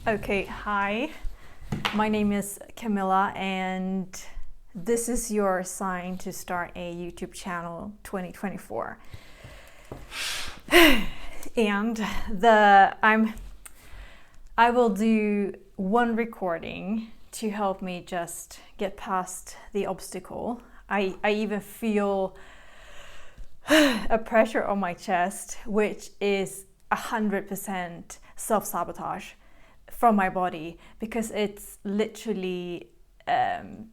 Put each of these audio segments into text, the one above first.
Okay, hi. My name is Camilla, and this is your sign to start a YouTube channel 2024. And I will do one recording to help me just get past the obstacle. I even feel a pressure on my chest, which is 100% self-sabotage from my body, because it's literally I'm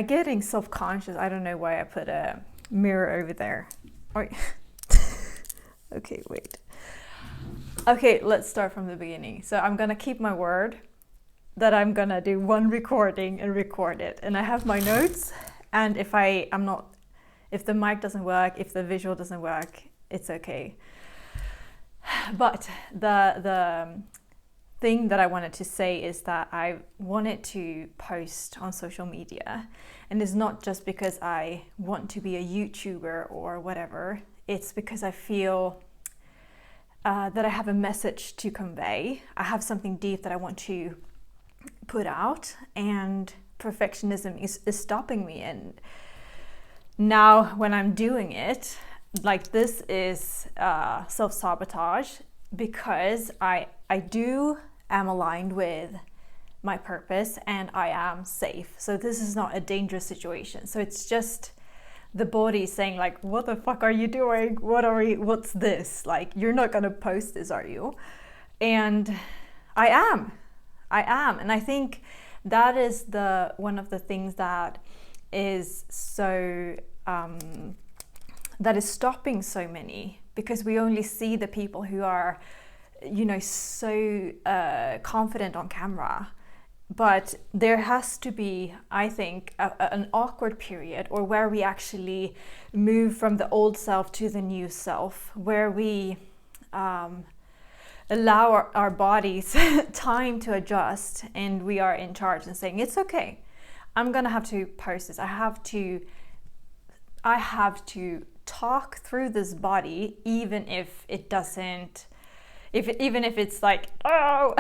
getting self-conscious. I don't know why I put a mirror over there. Oh, okay, wait. Okay, let's start from the beginning. So I'm gonna keep my word that I'm gonna do one recording and record it. And I have my notes, and if the mic doesn't work, if the visual doesn't work, it's okay. But the thing that I wanted to say is that I wanted to post on social media, and it's not just because I want to be a YouTuber or whatever. It's because I feel that I have a message to convey. I have something deep that I want to put out, and perfectionism is stopping me. And now when I'm doing it, like, this is self-sabotage, because I am aligned with my purpose and I am safe. So this is not a dangerous situation. So it's just the body saying, like, what the fuck are you doing? What's this? Like, you're not gonna post this, are you? And I am. And I think that is one of the things that is so that is stopping so many, because we only see the people who are, so confident on camera. But there has to be, I think, an awkward period, or where we actually move from the old self to the new self, where we allow our bodies time to adjust, and we are in charge and saying, it's okay, I'm gonna have to post this. I have to talk through this body, even if it doesn't, even if it's like, oh,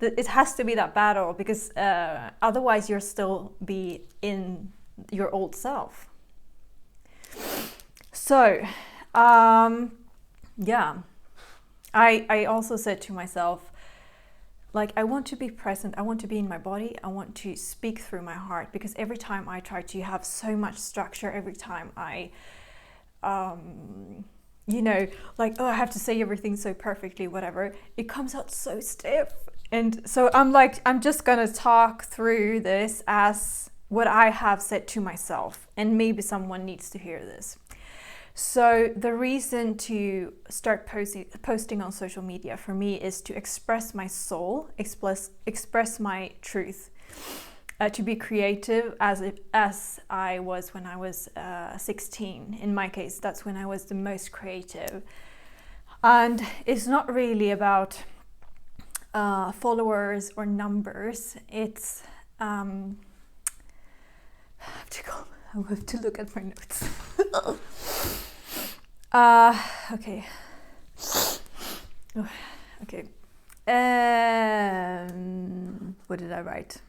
it has to be that battle, because otherwise you'll still be in your old self. So, yeah, I also said to myself, like, I want to be present, I want to be in my body, I want to speak through my heart, because every time I try to have so much structure, every time I like, oh, I have to say everything so perfectly, whatever, it comes out so stiff. And so I'm just gonna talk through this as what I have said to myself, and maybe someone needs to hear this. So the reason to start posting on social media for me is to express my soul, express my truth, to be creative as I was when I was 16. In my case, that's when I was the most creative. And it's not really about followers or numbers. It's I have to look at my notes. Okay. Okay. What did I write?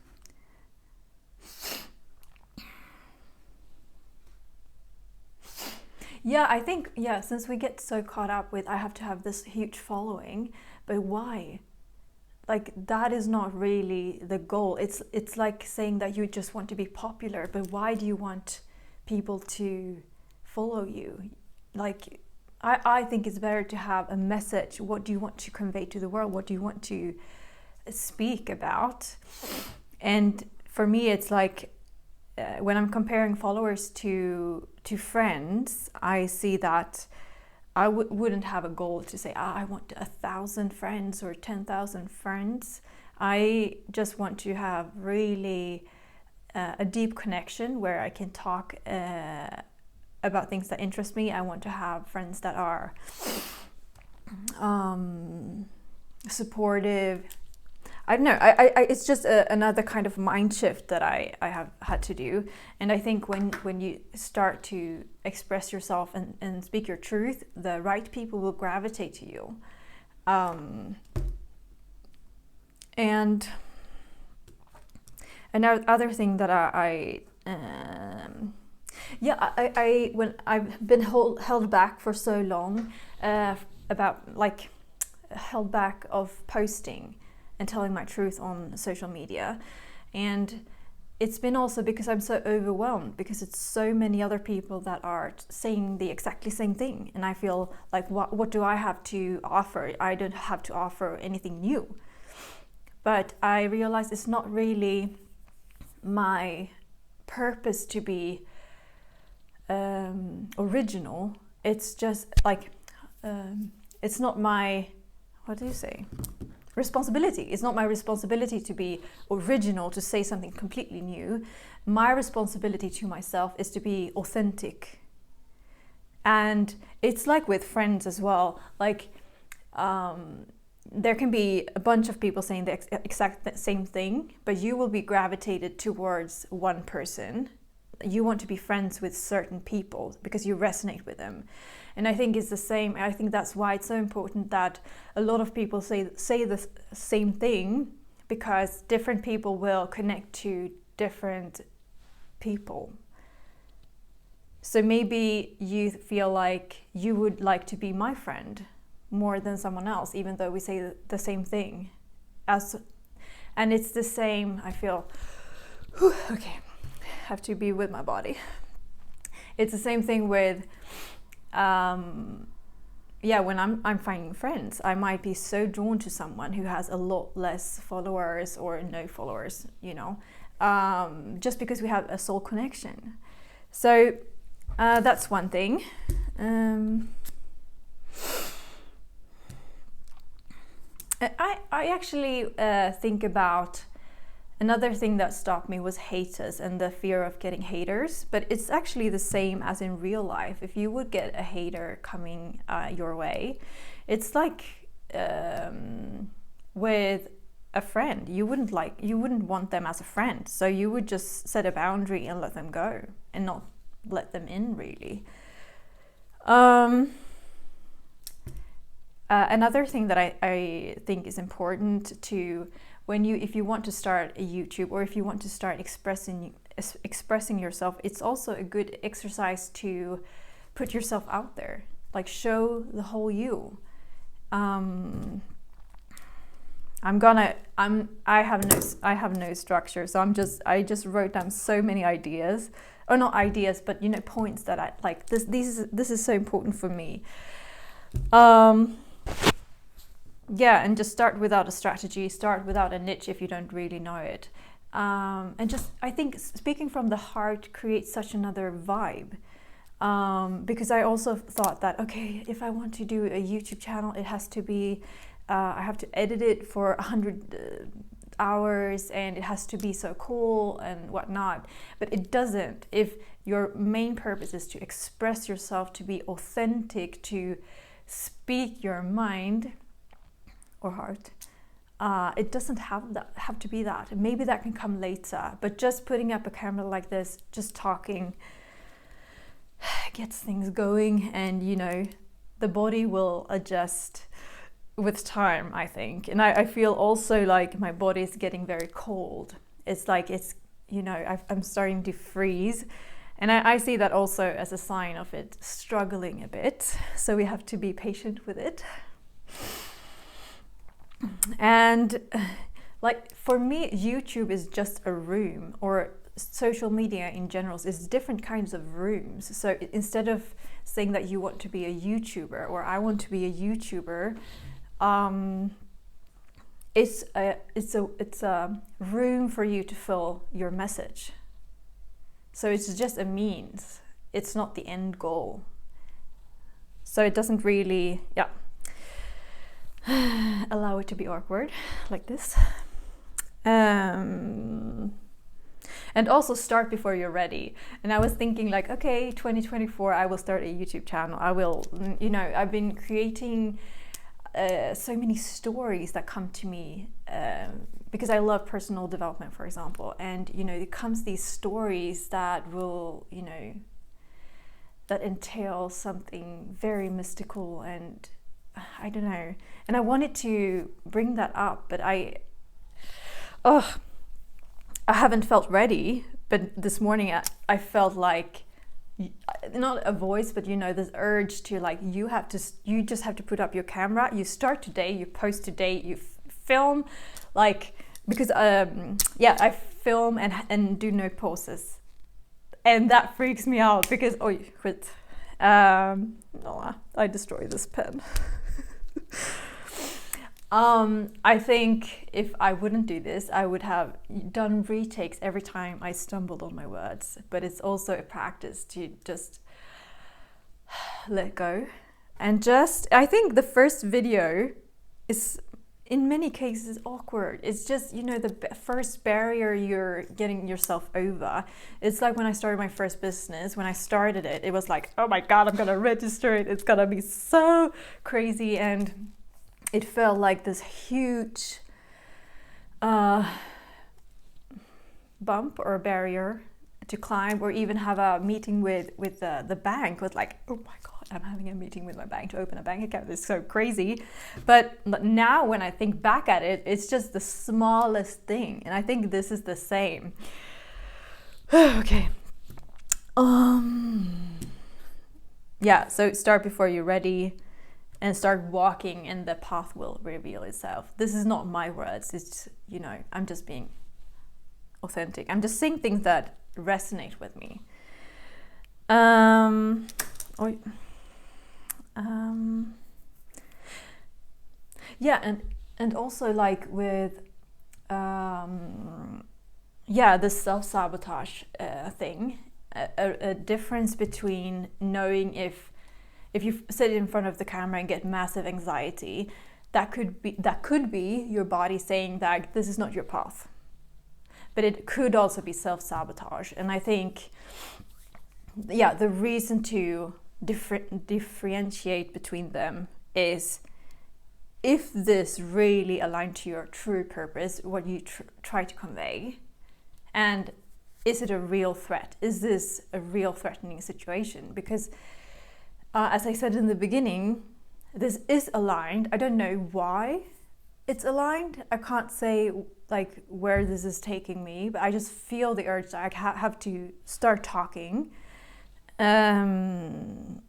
Yeah, I think, since we get so caught up with, I have to have this huge following, but why? Like, that is not really the goal. It's like saying that you just want to be popular, but why do you want people to follow you? Like, I think it's better to have a message. What do you want to convey to the world? What do you want to speak about? And for me, it's like, when I'm comparing followers to friends, I see that I wouldn't have a goal to say, I want 1,000 friends or 10,000 friends. I just want to have really a deep connection where I can talk about things that interest me. I want to have friends that are supportive. I don't know, it's just another kind of mind shift that I have had to do. And I think when you start to express yourself and speak your truth, the right people will gravitate to you. And another thing that when I've been held back for so long, about like held back of posting and telling my truth on social media, and it's been also because I'm so overwhelmed, because it's so many other people that are saying the exactly same thing, and I feel like what do I have to offer? I don't have to offer anything new. But I realized it's not really my purpose to be original. It's just like it's not my, what do you say, responsibility. It's not my responsibility to be original, to say something completely new. My responsibility to myself is to be authentic. And it's like with friends as well. Like there can be a bunch of people saying the exact same thing, but you will be gravitated towards one person. You want to be friends with certain people because you resonate with them. And I think it's the same. I think that's why it's so important that a lot of people say the same thing, because different people will connect to different people. So maybe you feel like you would like to be my friend more than someone else, even though we say the same thing. And it's the same, I feel. Okay, have to be with my body. It's the same thing with when I'm finding friends, I might be so drawn to someone who has a lot less followers or no followers, just because we have a soul connection. So that's one thing. I actually think about another thing that stopped me was haters and the fear of getting haters, but it's actually the same as in real life. If you would get a hater coming your way, it's like with a friend. You wouldn't want them as a friend, so you would just set a boundary and let them go and not let them in, really. Another thing that I think is important to, if you want to start a YouTube, or if you want to start expressing yourself, it's also a good exercise to put yourself out there, like show the whole you. I have no structure, so I just wrote down so many ideas, or not ideas, but points that I like. This is so important for me. And just start without a strategy, start without a niche if you don't really know it. And just, I think speaking from the heart creates such another vibe. Because I also thought that, okay, if I want to do a YouTube channel, it has to be, I have to edit it for 100 hours, and it has to be so cool and whatnot. But it doesn't. If your main purpose is to express yourself, to be authentic, to speak your mind or heart, it doesn't have to be that. Maybe that can come later, but just putting up a camera like this, just talking, gets things going, and the body will adjust with time, I think. And I feel also like my body is getting very cold. It's like I'm starting to freeze, and I see that also as a sign of it struggling a bit, so we have to be patient with it. And like for me, YouTube is just a room, or social media in general is different kinds of rooms. So instead of saying that you want to be a YouTuber, or I want to be a YouTuber, it's a room for you to fill your message. So it's just a means. It's not the end goal. So it doesn't really, allow it to be awkward like this. And also start before you're ready. And I was thinking like, okay, 2024, I will start a YouTube channel. I will, I've been creating so many stories that come to me because I love personal development, for example. And, it comes these stories that will, that entail something very mystical, and I don't know. And I wanted to bring that up, but I oh, I haven't felt ready, but this morning I felt like, not a voice, but you know, this urge to like, you just have to put up your camera, you start today, you post today, you film, like, because yeah, I film and do no pauses, and that freaks me out because quit. No, I destroyed this pen. I think if I wouldn't do this, I would have done retakes every time I stumbled on my words. But it's also a practice to just let go. And I think the first video is, in many cases, awkward. It's just, you know, the first barrier you're getting yourself over. It's like when I started my first business, when I started it, it was like, oh my God, I'm gonna register it. It's gonna be so crazy. And it felt like this huge bump or barrier to climb, or even have a meeting with the bank. Was like, oh my God, I'm having a meeting with my bank to open a bank account. It's so crazy. But now when I think back at it, it's just the smallest thing. And I think this is the same. Okay. Yeah, so start before you're ready. And start walking, and the path will reveal itself. This is not my words. It's, you know, I'm just being authentic. I'm just saying things that resonate with me. Yeah, and also like with the self-sabotage thing. A difference between knowing if you sit in front of the camera and get massive anxiety, that could be your body saying that this is not your path. But it could also be self-sabotage. And I think, yeah, the reason to differentiate between them is, if this really aligned to your true purpose, what you try to convey, and is it a real threat? Is this a real threatening situation? Because as I said in the beginning, this is aligned. I don't know why it's aligned. I can't say like where this is taking me, but I just feel the urge that I have to start talking. And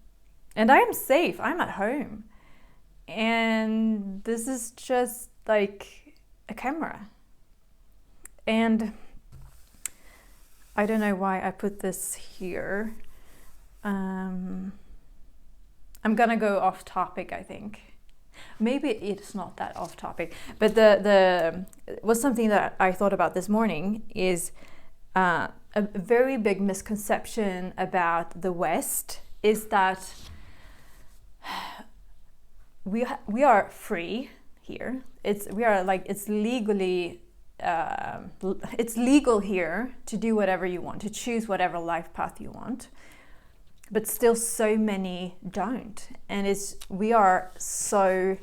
I am safe. I'm at home. And this is just like a camera. And I don't know why I put this here. I'm gonna go off topic, I think. Maybe it's not that off topic, but the was something that I thought about this morning is a very big misconception about the West is that we are free here. It's legal here to do whatever you want, to choose whatever life path you want. But still so many don't. And we are so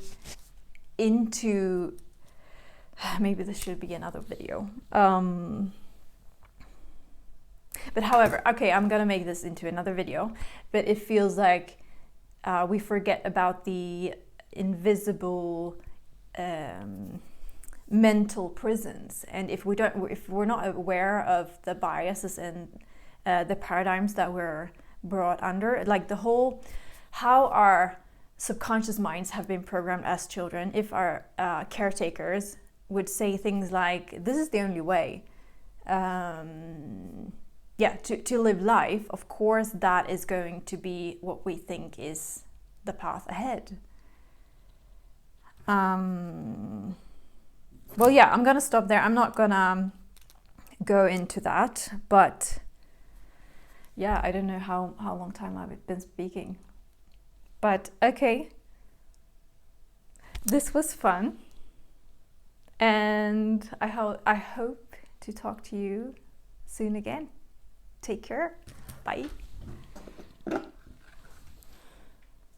into, maybe this should be another video. But however, okay, I'm gonna make this into another video, but it feels like we forget about the invisible mental prisons. And if we're not aware of the biases and the paradigms that we're brought under, like how our subconscious minds have been programmed as children. If our caretakers would say things like, this is the only way to live life, of course that is going to be what we think is the path ahead. Well, yeah, I'm gonna stop there. I'm not gonna go into that, but yeah, I don't know how long time I've been speaking. But okay, this was fun. And I hope to talk to you soon again. Take care. Bye.